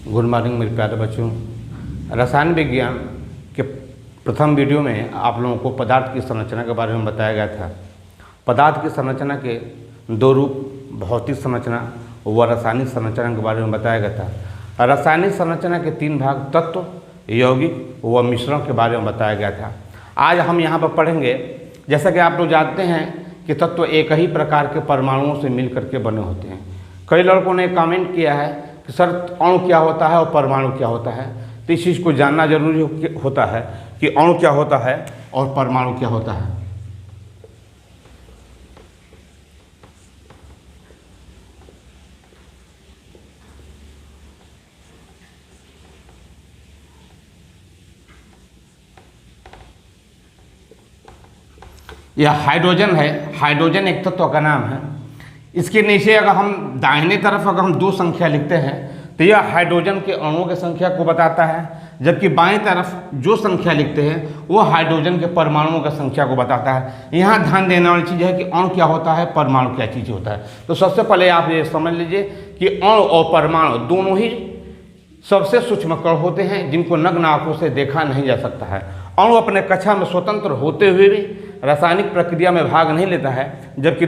Good morning मेरे प्यारे बच्चों। रसायन विज्ञान के प्रथम वीडियो में आप लोगों को पदार्थ की संरचना के बारे में बताया गया था। पदार्थ की संरचना के दो रूप, भौतिक संरचना व रासायनिक संरचना के बारे में बताया गया था। रासायनिक संरचना के तीन भाग, तत्व, यौगिक व मिश्रण के बारे में बताया गया था। आज हम यहाँ पर पढ़ेंगे, जैसा कि आप लोग जानते हैं कि तत्व एक ही प्रकार के परमाणुओं से मिल करके बने होते हैं। कई लड़कों ने कमेंट किया है कि सर अणु क्या होता है और परमाणु क्या होता है, तो इस चीज़ को जानना जरूरी होता है कि अणु क्या होता है और परमाणु क्या होता है। यह हाइड्रोजन है। हाइड्रोजन एक तत्व का नाम है। इसके नीचे अगर हम दाहिने तरफ अगर हम दो संख्या लिखते हैं तो यह हाइड्रोजन के अणुओं की संख्या को बताता है, जबकि बाईं तरफ जो संख्या लिखते हैं वो हाइड्रोजन के परमाणुओं की संख्या को बताता है। यहाँ ध्यान देने वाली चीज़ है कि अणु क्या होता है, परमाणु क्या चीज़ होता है। तो सबसे पहले आप ये समझ लीजिए कि अणु और परमाणु दोनों ही सबसे सूक्ष्म कण होते हैं जिनको नग्न आंखों से देखा नहीं जा सकता है। अणु अपने कक्षा में स्वतंत्र होते हुए भी रासायनिक प्रक्रिया में भाग नहीं लेता है, जबकि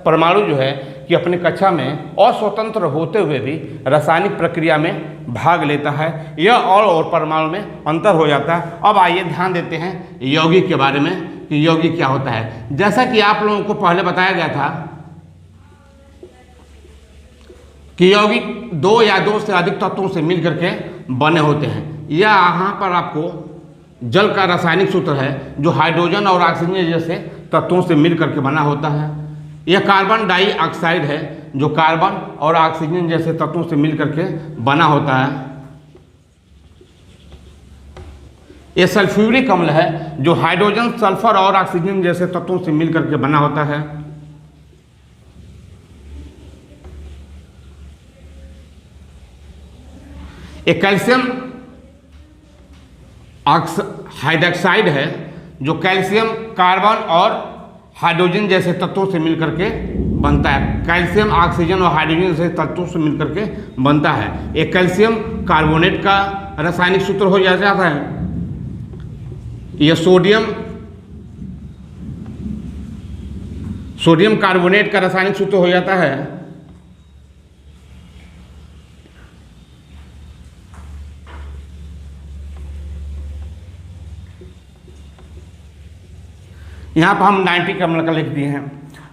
परमाणु जो है कि अपनी कक्षा में अस्वतंत्र होते हुए भी रासायनिक प्रक्रिया में भाग लेता है। यह अणु और परमाणु में अंतर हो जाता है। अब आइए ध्यान देते हैं यौगिक के बारे में कि यौगिक क्या होता है। जैसा कि आप लोगों को पहले बताया गया था कि यौगिक दो या दो से अधिक तत्वों से मिल करके बने होते हैं। यह यहाँ पर आपको जल का रासायनिक सूत्र है जो हाइड्रोजन और ऑक्सीजन जैसे तत्वों से मिल करके बना होता है। यह कार्बन डाइऑक्साइड है जो कार्बन और ऑक्सीजन जैसे तत्वों से मिल करके बना होता है। यह सल्फ्यूरिक अम्ल है जो हाइड्रोजन, सल्फर और ऑक्सीजन जैसे तत्वों से मिल करके बना होता है। एक कैल्शियम हाइड्रोक्साइड है जो कैल्शियम, कार्बन और हाइड्रोजन जैसे तत्वों से मिलकर के बनता है। कैल्शियम, ऑक्सीजन और हाइड्रोजन जैसे तत्वों से मिलकर के बनता है। एक कैल्शियम कार्बोनेट का रासायनिक सूत्र हो जाता है। यह सोडियम कार्बोनेट का रासायनिक सूत्र हो जाता है। यहाँ पर हम 90 का अम्ल का लिख दिए हैं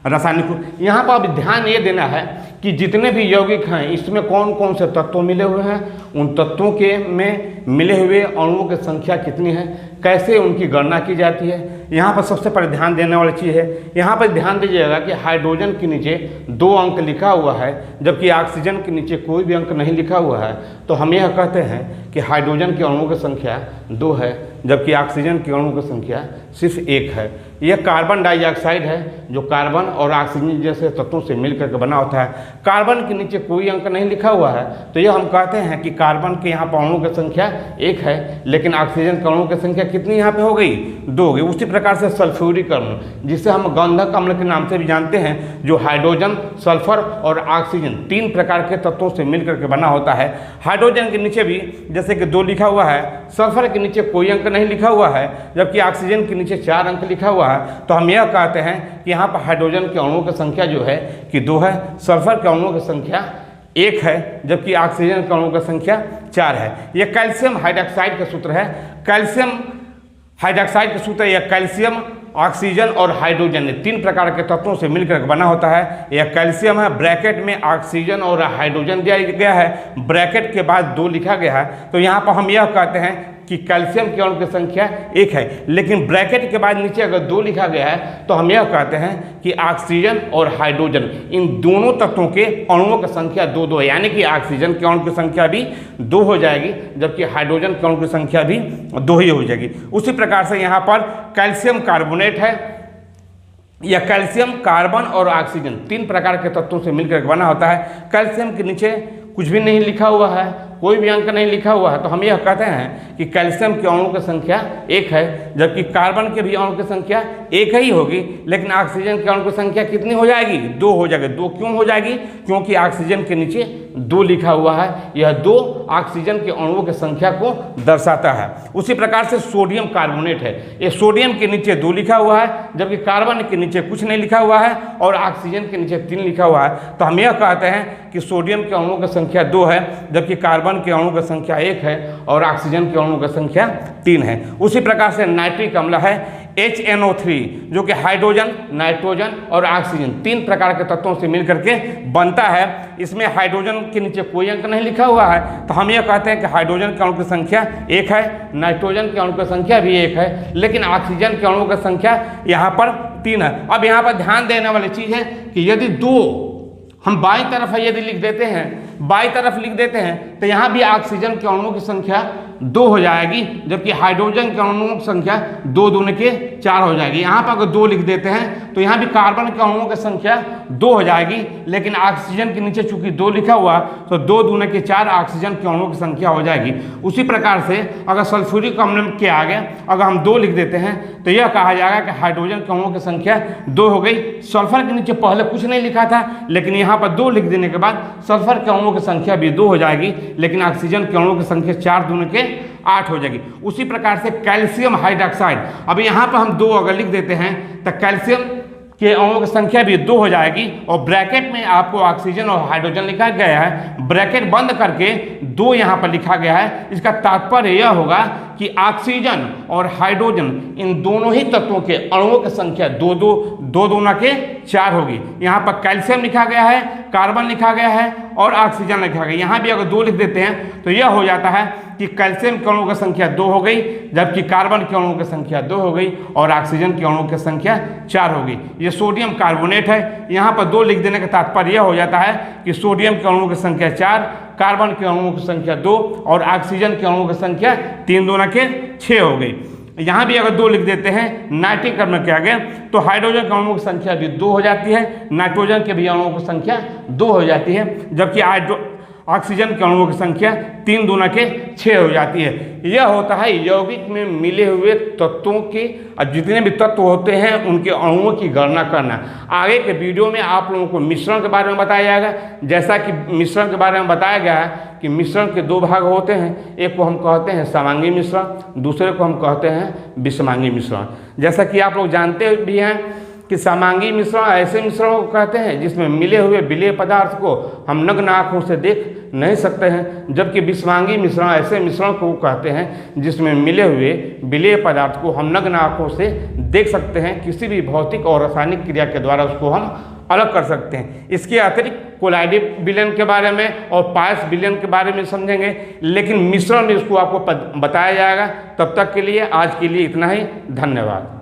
रासायनिक। यहाँ पर अब ध्यान ये देना है कि जितने भी यौगिक हैं इसमें कौन कौन से तत्व मिले हुए हैं, उन तत्वों के में मिले हुए अणुओं की संख्या कितनी है, कैसे उनकी गणना की जाती है। यहाँ पर सबसे पहले ध्यान देने वाली चीज़ है, यहाँ पर ध्यान दीजिएगा कि हाइड्रोजन के नीचे 2 अंक लिखा हुआ है, जबकि ऑक्सीजन के नीचे कोई भी अंक नहीं लिखा हुआ है। तो हम यह कहते हैं कि हाइड्रोजन के अणुओं की संख्या 2 है, जबकि ऑक्सीजन के अणुओं की संख्या सिर्फ 1 है। यह कार्बन डाइऑक्साइड है जो कार्बन और ऑक्सीजन जैसे तत्वों से मिलकर के बना होता है। कार्बन के नीचे कोई अंक नहीं लिखा हुआ है, तो यह हम कहते हैं कि कार्बन के यहाँ पर अणुओं की संख्या 1 है, लेकिन ऑक्सीजन के अणुओं की संख्या कितनी यहाँ पे हो गई, 2 हो गई। उसी प्रकार से सल्फ्यूरिक अम्ल, जिसे हम गंधक अम्ल के नाम से भी जानते हैं, जो हाइड्रोजन, सल्फर और ऑक्सीजन 3 प्रकार के तत्वों से मिलकर के बना होता है। हाइड्रोजन के नीचे भी जैसे कि 2 लिखा हुआ है, सल्फर के नीचे कोई अंक नहीं लिखा हुआ है, जबकि ऑक्सीजन के नीचे 4 अंक लिखा हुआ है। तो हम यह कहते हैं कि यहाँ पर हाइड्रोजन के अणुओं की संख्या जो है कि 2 है, सल्फर के अणुओं की संख्या 1 है, जबकि ऑक्सीजन के अणुओं की संख्या 4 है। यह कैल्शियम हाइड्रोक्साइड का सूत्र है। कैल्शियम हाइड्रोक्साइड का सूत्र, यह कैल्शियम, ऑक्सीजन और हाइड्रोजन 3 प्रकार के तत्वों से मिलकर बना होता है। यह कैल्शियम है, ब्रैकेट में ऑक्सीजन और हाइड्रोजन दिया गया है, ब्रैकेट के बाद 2 लिखा गया है। तो यहाँ पर हम यह कहते हैं कि कैल्शियम के अणु की संख्या 1 है, लेकिन ब्रैकेट के बाद नीचे अगर 2 लिखा गया है तो हम यह कहते हैं कि ऑक्सीजन और हाइड्रोजन इन दोनों तत्वों के अणुओं की संख्या 2-2 है, यानी कि ऑक्सीजन के अणु की संख्या भी 2 हो जाएगी, जबकि हाइड्रोजन के अणु की संख्या भी 2 ही हो जाएगी। उसी प्रकार से यहाँ पर कैल्शियम कार्बोनेट है। यह कैल्शियम, कार्बन और ऑक्सीजन 3 प्रकार के तत्वों से मिलकर बना होता है। कैल्शियम के नीचे कुछ भी नहीं लिखा हुआ है, कोई भी अंक नहीं लिखा हुआ है तो हम यह कहते हैं कि कैल्शियम के अणु की संख्या 1 है, जबकि कार्बन के भी अणु की संख्या 1 ही होगी, लेकिन ऑक्सीजन के अणु की संख्या कितनी हो जाएगी? 2 हो जाएगी। 2 क्यों हो जाएगी? क्योंकि ऑक्सीजन के नीचे 2 लिखा हुआ है। यह 2 ऑक्सीजन के अणुओं की संख्या को दर्शाता है। उसी प्रकार से सोडियम कार्बोनेट है, ये सोडियम के नीचे 2 लिखा हुआ है, जबकि कार्बन के नीचे कुछ नहीं लिखा हुआ है और ऑक्सीजन के नीचे 3 लिखा हुआ है। तो हम यह कहते हैं कि सोडियम के अणुओं की संख्या 2 है, जबकि कार्बन के अणु की संख्या 1 है और ऑक्सीजन के अणु की संख्या 3 है। उसी प्रकार से नाइट्रिक अम्ल है HNO3, जो कि हाइड्रोजन, नाइट्रोजन और ऑक्सीजन 3 प्रकार के तत्वों से मिलकर के बनता है। इसमें हाइड्रोजन के नीचे कोई अंक नहीं लिखा हुआ है, तो हम यह कहते हैं कि हाइड्रोजन के अणु की संख्या 1 है, नाइट्रोजन के अणु की संख्या भी 1 है, लेकिन ऑक्सीजन के अणु की संख्या यहाँ पर 3 है। अब यहाँ पर ध्यान देने वाली चीज़ है कि यदि 2 हम बाईं तरफ यदि लिख देते हैं, बाईं तरफ लिख देते हैं, तो यहाँ भी ऑक्सीजन के अणुओं की संख्या 2 हो जाएगी, जबकि हाइड्रोजन के अणुओं की संख्या 2 दूने के 4 हो जाएगी। यहाँ पर अगर 2 लिख देते हैं तो यहाँ भी कार्बन के अणुओं की संख्या 2 हो जाएगी, लेकिन ऑक्सीजन के नीचे चूंकि 2 लिखा हुआ तो 2 दूने के 4 ऑक्सीजन के अणुओं की संख्या हो जाएगी। उसी प्रकार से अगर सल्फ्यूरिक अम्ल के आगे अगर हम 2 लिख देते हैं तो यह कहा जाएगा कि हाइड्रोजन के अणुओं की संख्या 2 हो गई। सल्फर के नीचे पहले कुछ नहीं लिखा था, लेकिन यहाँ पर 2 लिख देने के बाद सल्फर के अणुओं की संख्या भी 2 हो जाएगी, लेकिन ऑक्सीजन के अणुओं की संख्या 4 दूने के 8 हो जाएगी। उसी प्रकार से कैल्शियम हाइड्रोक्साइड, अब यहाँ पर हम 2 अगर लिख देते हैं तो कैल्शियम के अणुओं की संख्या भी 2 हो जाएगी, और ब्रैकेट में आपको ऑक्सीजन और हाइड्रोजन लिखा गया है, ब्रैकेट बंद करके 2 यहाँ पर लिखा गया है। इसका तात्पर्य यह होगा कि ऑक्सीजन और हाइड्रोजन इन दोनों ही तत्वों के अणुओं की संख्या 2 दूना के 4 होगी। यहाँ पर कैल्शियम लिखा गया है, कार्बन लिखा गया है और ऑक्सीजन लिखा गया। यहाँ भी अगर 2 लिख देते हैं तो यह हो जाता है कि कैल्शियम के अणुओं की संख्या 2 हो गई, जबकि कार्बन के अणुओं की संख्या 2 हो गई और ऑक्सीजन के अणुओं की संख्या 4 हो गई। ये सोडियम कार्बोनेट है। यहाँ पर 2 लिख देने का तात्पर्य यह हो जाता है कि सोडियम के अणुओं की संख्या 4, कार्बन के अणुओं की संख्या 2 और ऑक्सीजन के अणुओं की संख्या 3 दूना के 6 हो गई। यहाँ भी अगर 2 लिख देते हैं नाइट्रिक अम्ल के आगे तो हाइड्रोजन के अणुओं की संख्या भी 2 हो जाती है, नाइट्रोजन के भी अणुओं की संख्या 2 हो जाती है, जबकि ऑक्सीजन के अणुओं की संख्या 3 दूना के 6 हो जाती है। यह होता है यौगिक में मिले हुए तत्वों के, जितने भी तत्व होते हैं उनके अणुओं की गणना करना। आगे के वीडियो में आप लोगों को मिश्रण के बारे में बताया जाएगा। जैसा कि मिश्रण के बारे में बताया गया है कि मिश्रण के 2 भाग होते हैं, एक को हम कहते हैं समांगी मिश्रण, दूसरे को हम कहते हैं विषमांगी मिश्रण। जैसा कि आप लोग जानते भी हैं कि समांगी मिश्रण ऐसे मिश्रणों को कहते हैं जिसमें मिले हुए विलेय पदार्थ को हम नग्न आँखों से देख नहीं सकते हैं, जबकि विषमांगी मिश्रण ऐसे मिश्रण को कहते हैं जिसमें मिले हुए विलेय पदार्थ को हम नग्न आँखों से देख सकते हैं। किसी भी भौतिक और रासायनिक क्रिया के द्वारा उसको हम अलग कर सकते हैं। इसके अतिरिक्त कोलाइडी विलयन के बारे में और पायस विलयन के बारे में समझेंगे, लेकिन मिश्रण में इसको आपको बताया जाएगा। तब तक के लिए आज के लिए इतना ही। धन्यवाद।